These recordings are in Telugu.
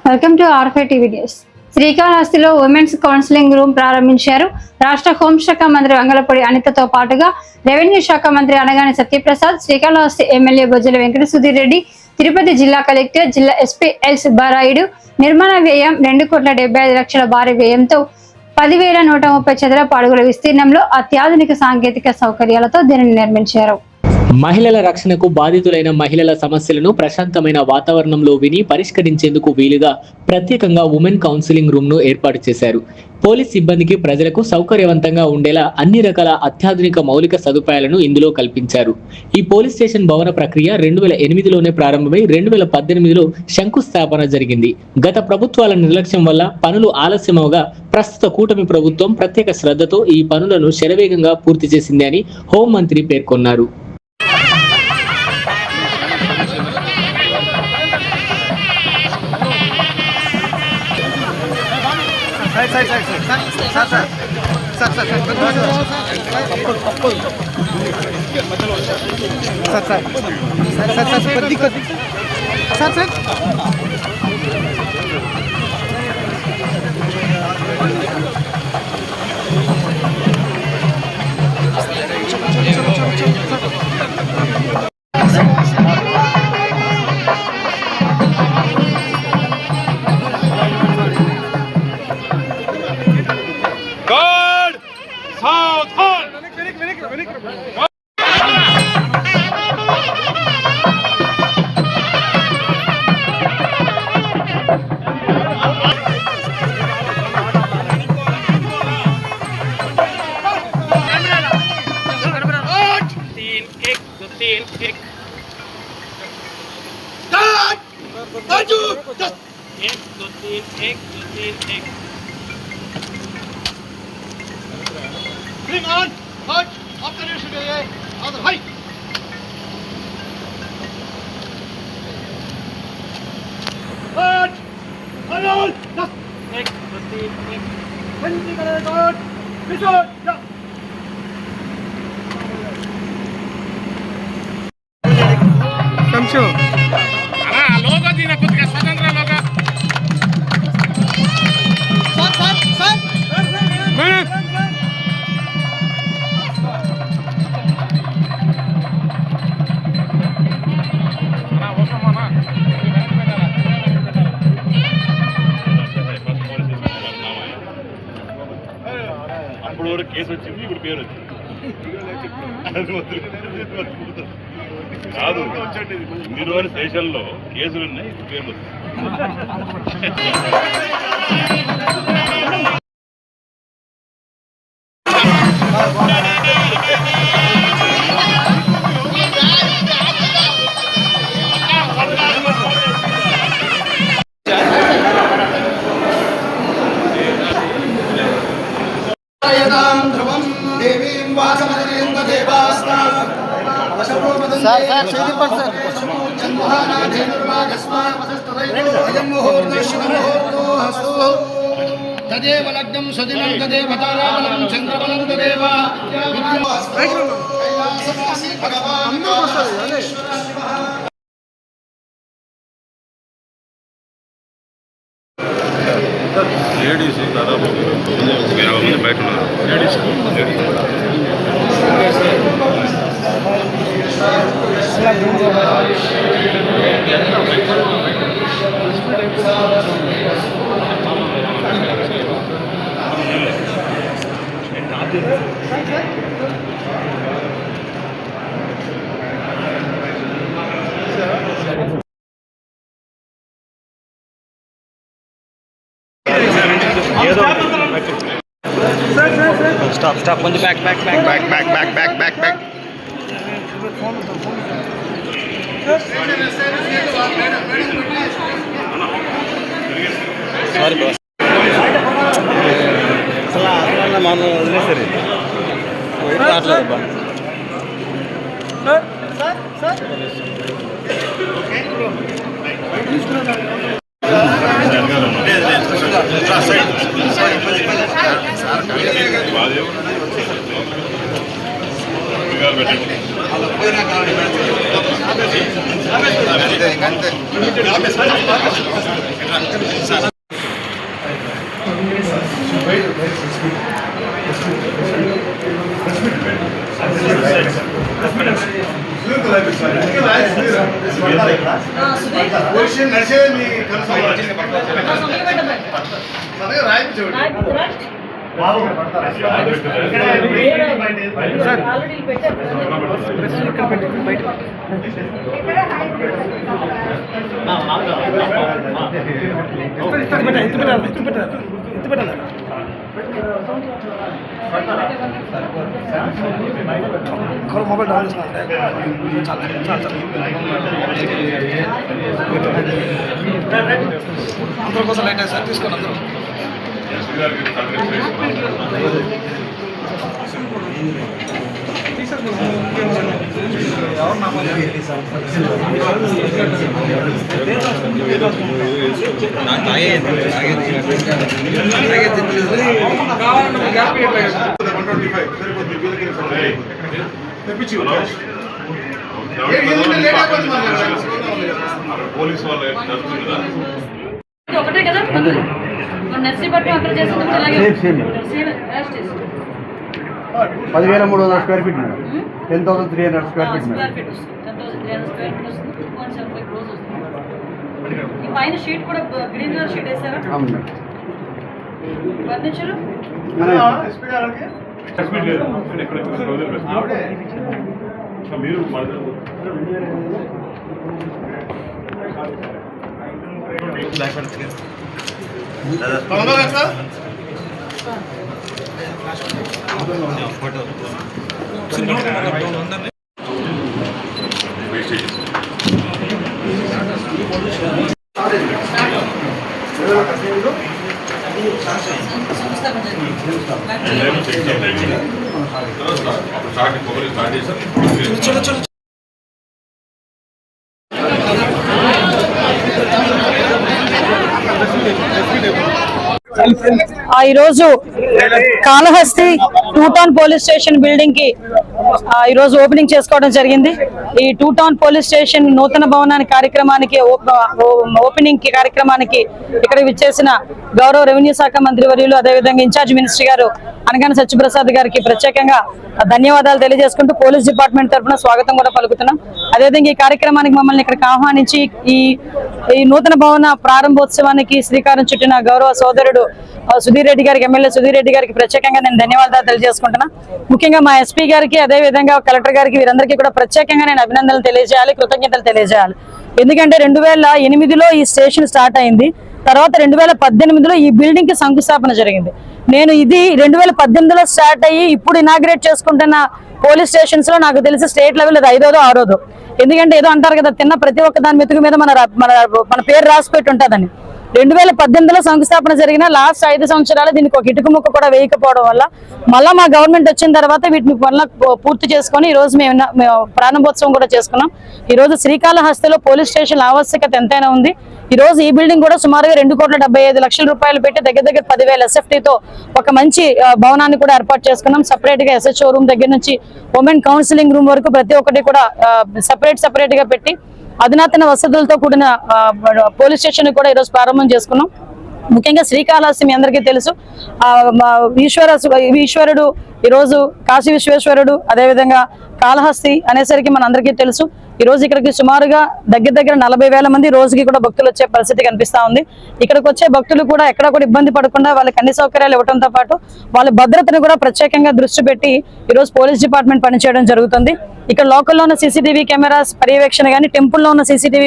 వెల్కమ్ టు ఆర్ఫై టీవీ న్యూస్. శ్రీకాళహస్తిలో ఉమెన్స్ కౌన్సిలింగ్ రూమ్ ప్రారంభించారు. రాష్ట్ర హోంశాఖ మంత్రి వంగలపూడి అనితతో పాటుగా రెవెన్యూ శాఖ మంత్రి అనగాని సత్యప్రసాద్, శ్రీకాళహస్తి ఎమ్మెల్యే బొజ్జల వెంకట సుధీర్ రెడ్డి, తిరుపతి జిల్లా కలెక్టర్, జిల్లా ఎస్పీ ఎల్ సుబ్బారాయుడు. నిర్మాణ వ్యయం 2,75,00,000 భారీ వ్యయంతో 10,130 చదరపు అడుగుల విస్తీర్ణంలో అత్యాధునిక సాంకేతిక సౌకర్యాలతో దీనిని నిర్మించారు. మహిళల రక్షణకు బాధితులైన మహిళల సమస్యలను ప్రశాంతమైన వాతావరణంలో విని పరిష్కరించేందుకు వీలుగా ప్రత్యేకంగా ఉమెన్ కౌన్సిలింగ్ రూమ్ ను ఏర్పాటు చేశారు. పోలీస్ సిబ్బందికి, ప్రజలకు సౌకర్యవంతంగా ఉండేలా అన్ని రకాల అత్యాధునిక మౌలిక సదుపాయాలను ఇందులో కల్పించారు. ఈ పోలీస్ స్టేషన్ భవన ప్రక్రియ 2008లోనే ప్రారంభమై 2018లో శంకుస్థాపన జరిగింది. గత ప్రభుత్వాల నిర్లక్ష్యం వల్ల పనులు ఆలస్యమవగా ప్రస్తుత కూటమి ప్రభుత్వం ప్రత్యేక శ్రద్ధతో ఈ పనులను శరవేగంగా పూర్తి చేసింది అని హోంమంత్రి పేర్కొన్నారు. Bring on, march, up the nation today, other height. March, on, just take, 20 minutes on, mission, yeah. Kamcho. Logo dina kutka swatantra logo. Sir. Madam. అప్పుడు వరకు కేసు వచ్చింది, ఇప్పుడు పేరు వచ్చింది. కాదు, ఇన్ని రోజుల స్టేషన్లో కేసులు ఉన్నాయి, ఇప్పుడు పేర్లు వచ్చింది. తదేవ లగ్నం సుదినం తదేవ తారాబలం చంద్రబలం తదేవ లేడీస్ దాదాపు 50 మంది బయట ఉన్నారు. Ladies Stop. On the back. Sorry, boss. అసలు మనం వదిలేసరి మాట్లాడబ్బా. పెట్టండి. మొబైల్ డౌన్ అందరి కోసం లైట్ సార్ తీసుకోండి అందరూ. పోలీసు వాళ్ళు జరుగుతుంది కదా ఒకటే కదా నర్సీపట్నం అక్కడ చేసేది అలాగే 10,300 square feet madam. 10,300 square feet madam. 10,300 square feet వస్తుంది. 2.75 క్రోర్స్ వస్తుంది. ఈ పైన షీట్ కూడా గ్రీన్ కలర్ షీట్ వేసారా? అవును మేడం. ఫర్నిచర్ మీరు ఈరోజు Kalahasti 2 town police station building కి ఈరోజు ఓపెనింగ్ చేసుకోవడం జరిగింది. ఈ 2 టౌన్ పోలీస్ స్టేషన్ నూతన భవనానికి కార్యక్రమానికి ఓపెనింగ్ కార్యక్రమానికి ఇక్కడ విచ్చేసిన గౌరవ రెవెన్యూ శాఖ మంత్రి వర్యులు అదేవిధంగా ఇన్ఛార్జ్ మినిస్టర్ గారు అనగాని సత్యప్రసాద్ గారికి ప్రత్యేకంగా ధన్యవాదాలు తెలియజేసుకుంటూ పోలీస్ డిపార్ట్మెంట్ తరఫున స్వాగతం కూడా పలుకుతున్నాం. అదేవిధంగా ఈ కార్యక్రమానికి మమ్మల్ని ఇక్కడికి ఆహ్వానించి ఈ నూతన భవన ప్రారంభోత్సవానికి శ్రీకారం చుట్టిన గౌరవ సోదరుడు సుధీర్ రెడ్డి గారికి, ఎమ్మెల్యే సుధీర్ రెడ్డి గారికి ప్రత్యేకంగా నేను ధన్యవాదాలు తెలియజేసుకుంటున్నా. ముఖ్యంగా మా ఎస్పీ గారికి అదేవిధంగా కలెక్టర్ గారికి వీరందరికీ కూడా ప్రత్యేకంగా నేను అభినందనలు తెలియజేయాలి, కృతజ్ఞతలు తెలియజేయాలి. ఎందుకంటే 2008లో ఈ స్టేషన్ స్టార్ట్ అయింది. తర్వాత 2018లో ఈ బిల్డింగ్ కి శంకుస్థాపన జరిగింది. నేను ఇది 2018లో స్టార్ట్ అయ్యి ఇప్పుడు ఇనాగ్రేట్ చేసుకుంటున్న పోలీస్ స్టేషన్స్ లో నాకు తెలిసి స్టేట్ లెవెల్ అది 5దో 6దో. ఎందుకంటే ఏదో అంటారు కదా, తిన్న ప్రతి ఒక్క దాని మెతుకు మీద మన పేరు రాసి పెట్టి ఉంటుందని. 2018లో శంకుస్థాపన జరిగిన లాస్ట్ 5 సంవత్సరాలు దీనికి ఒక ఇటుక ముక్క కూడా వేయకపోవడం వల్ల మళ్ళీ మా గవర్నమెంట్ వచ్చిన తర్వాత వీటిని మళ్ళీ పూర్తి చేసుకొని ఈ రోజు మేము ప్రారంభోత్సవం కూడా చేసుకున్నాం. ఈ రోజు శ్రీకాళహస్తిలో పోలీస్ స్టేషన్ ఆవశ్యకత ఎంతైనా ఉంది. ఈ రోజు ఈ బిల్డింగ్ కూడా సుమారుగా 2,75,00,000 రూపాయలు పెట్టి దగ్గర 10,000 SFTతో ఒక మంచి భవనాన్ని కూడా ఏర్పాటు చేసుకున్నాం. సపరేట్ గా SHO రూమ్ దగ్గర నుంచి ఉమెన్ కౌన్సిలింగ్ రూమ్ వరకు ప్రతి ఒక్కటి కూడా సపరేట్ గా పెట్టి అధునాతన వసతులతో కూడిన పోలీస్ స్టేషన్ కూడా ఈరోజు ప్రారంభం చేసుకున్నాం. ముఖ్యంగా శ్రీకాళహస్తి మీ అందరికీ తెలుసు, ఈశ్వరుడు ఈరోజు కాశీ విశ్వేశ్వరుడు, అదేవిధంగా కాళహస్తి అనేసరికి మన అందరికీ తెలుసు. ఈ రోజు ఇక్కడికి సుమారుగా దగ్గర 40,000 మంది రోజుకి కూడా భక్తులు వచ్చే పరిస్థితి కనిపిస్తా ఉంది. ఇక్కడికి వచ్చే భక్తులు కూడా ఎక్కడ కూడా ఇబ్బంది పడకుండా వాళ్ళకి అన్ని సౌకర్యాలు ఇవ్వడంతో పాటు వాళ్ళ భద్రతను కూడా ప్రత్యేకంగా దృష్టి పెట్టి ఈరోజు పోలీస్ డిపార్ట్మెంట్ పనిచేయడం జరుగుతుంది. ఇక్కడ లోకల్లో ఉన్న CCTV కెమెరాస్ పర్యవేక్షణ కానీ, టెంపుల్లో ఉన్న CCTV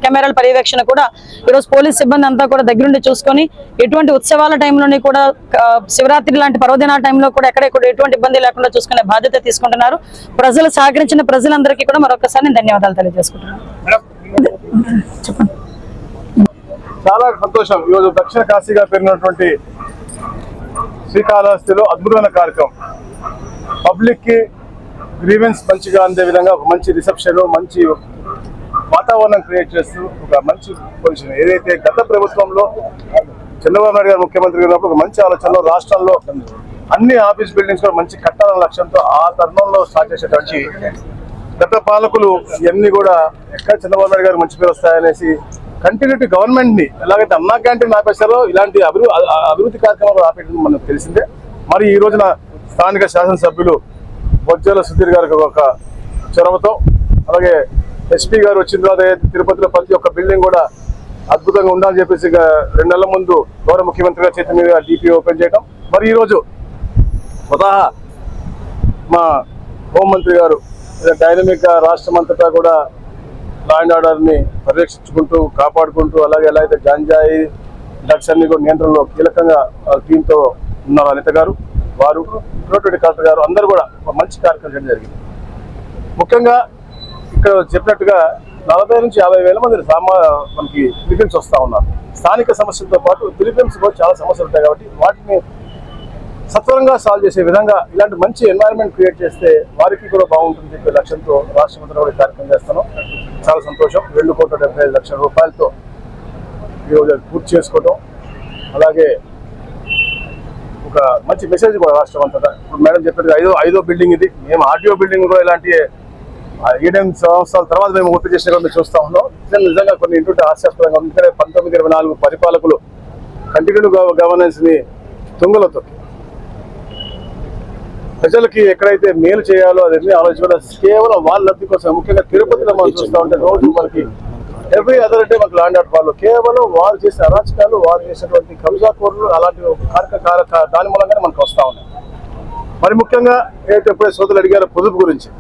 కెమెరాల పర్యవేక్షణ కూడా ఈరోజు పోలీస్ సిబ్బంది అంతా కూడా దగ్గరుండి చూసుకొని ఎటువంటి ఉత్సవాల టైంలోని కూడా శివరాత్రి లాంటి పర్వదినాల టైంలో కూడా ఎక్కడ ఎటువంటి ఇబ్బంది లేకుండా చూసుకునే బాధ్యత తీసుకుంటున్నారు. ప్రజలు సహకరించిన ప్రజలందరికీ కూడా మరొకసారి నేను ధన్యవాదాలు తెలియజేసుకుంటున్నాను. చెప్పండి. చాలా సంతోషం. ఈరోజు దక్షిణ కాశీగా పేరున్నటువంటి శ్రీకాళహస్తిలో అద్భుతమైన కార్యక్రమం. పబ్లిక్ కి గ్రీవెన్స్ మంచిగా అందే విధంగా ఒక మంచి రిసెప్షన్, మంచి వాతావరణం క్రియేట్ చేస్తూ ఒక మంచి పొజిషన్. ఏదైతే గత ప్రభుత్వంలో చంద్రబాబు నాయుడు గారు ముఖ్యమంత్రి ఉన్నప్పుడు ఒక మంచి ఆలోచనలో రాష్ట్రంలో అన్ని ఆఫీస్ బిల్డింగ్స్ కూడా మంచి కట్టాలన్న లక్ష్యంతో ఆ తరుణంలో స్టార్ట్ చేసేటువంటి గత పాలకులు ఇవన్నీ కూడా ఎక్కడ చంద్రబాబు నాయుడు గారు మంచి పేరు వస్తాయనేసి కంటిన్యూటీ గవర్నమెంట్ ని ఎలాగైతే అన్నా క్యాంటీన్ ఆపేశారో ఇలాంటి అభివృద్ధి కార్యక్రమాలు ఆపేయడం మనకు తెలిసిందే. మరి ఈ రోజున స్థానిక శాసనసభ్యులు బొజ్జల సుధీర్ గారికి ఒక చొరవతో, అలాగే ఎస్పీ గారు వచ్చిన తర్వాత తిరుపతిలో ప్రతి ఒక్క బిల్డింగ్ కూడా అద్భుతంగా ఉండాలని చెప్పేసి 2 నెలల ముందు గౌరవ ముఖ్యమంత్రి గారి చేతి మీద డిపి ఓపెన్ చేయడం, మరి ఈరోజు స్వతహా మా హోంమంత్రి గారు డైనమిక్ గా రాష్ట్రం అంతటా కూడా లా అండ్ ఆర్డర్ ని పరిరక్షించుకుంటూ కాపాడుకుంటూ, అలాగే ఎలా అయితే గంజాయి డ్రగ్స్ అన్ని కూడా నియంత్రణలో కీలకంగా టీంతో ఉన్నారు అనిత గారు, వారు కలెక్టర్ గారు అందరూ కూడా ఒక మంచి కార్యక్రమం చేయడం జరిగింది. ముఖ్యంగా ఇక్కడ చెప్పినట్టుగా 40 నుంచి 50 వేల మంది మనకి పిలిపిన్స్ వస్తూ ఉన్నారు. స్థానిక సమస్యలతో పాటు పిలిపిన్స్ కూడా చాలా సమస్యలు ఉంటాయి కాబట్టి వాటిని సత్వరంగా సాల్వ్ చేసే విధంగా ఇలాంటి మంచి ఎన్వైరన్మెంట్ క్రియేట్ చేస్తే వారికి కూడా బాగుంటుంది చెప్పే లక్ష్యంతో రాష్ట్రమంతా కూడా కార్యక్రమం చేస్తున్నాం. చాలా సంతోషం. 2,75 లక్షల రూపాయలతో ఈరోజు పూర్తి చేసుకోవడం, అలాగే ఒక మంచి మెసేజ్ కూడా రాష్ట్రం అంతటా. ఇప్పుడు మేడం చెప్పినట్టు ఐదో బిల్డింగ్ ఇది. మేము ఆర్టీఓ బిల్డింగ్ కూడా ఇలాంటి 7 సంవత్సరాల తర్వాత మేము ఓపెన్ చేసిన మేము చూస్తా ఉన్నాం. నిజంగా కొన్ని ఇంటుంటే హాస్యాస్పదంగా ఉంది. 1924 పరిపాలకులు కంటిన్యూ గవర్నెన్స్ ని తుంగలతో ప్రజలకి ఎక్కడైతే మేలు చేయాలో అదన్నీ ఆలోచించకుండా కేవలం వాళ్ళ లబ్ధి కోసం, ముఖ్యంగా తిరుపతిలో మనం చూస్తూ ఉంటే రోజు మనకి ఎవ్రీ అదర్ డే మనకు ల్యాండ్ ఆర్డర్ వాళ్ళు కేవలం వాళ్ళు చేసిన అరాచకాలు, వాళ్ళు చేసినటువంటి కబ్జాకోరులు అలాంటి దాని మూలంగానే మనకు వస్తూ ఉన్నాయి. మరి ముఖ్యంగా ఎప్పుడైతే సోదరులు అడిగారో పొదుపు గురించి,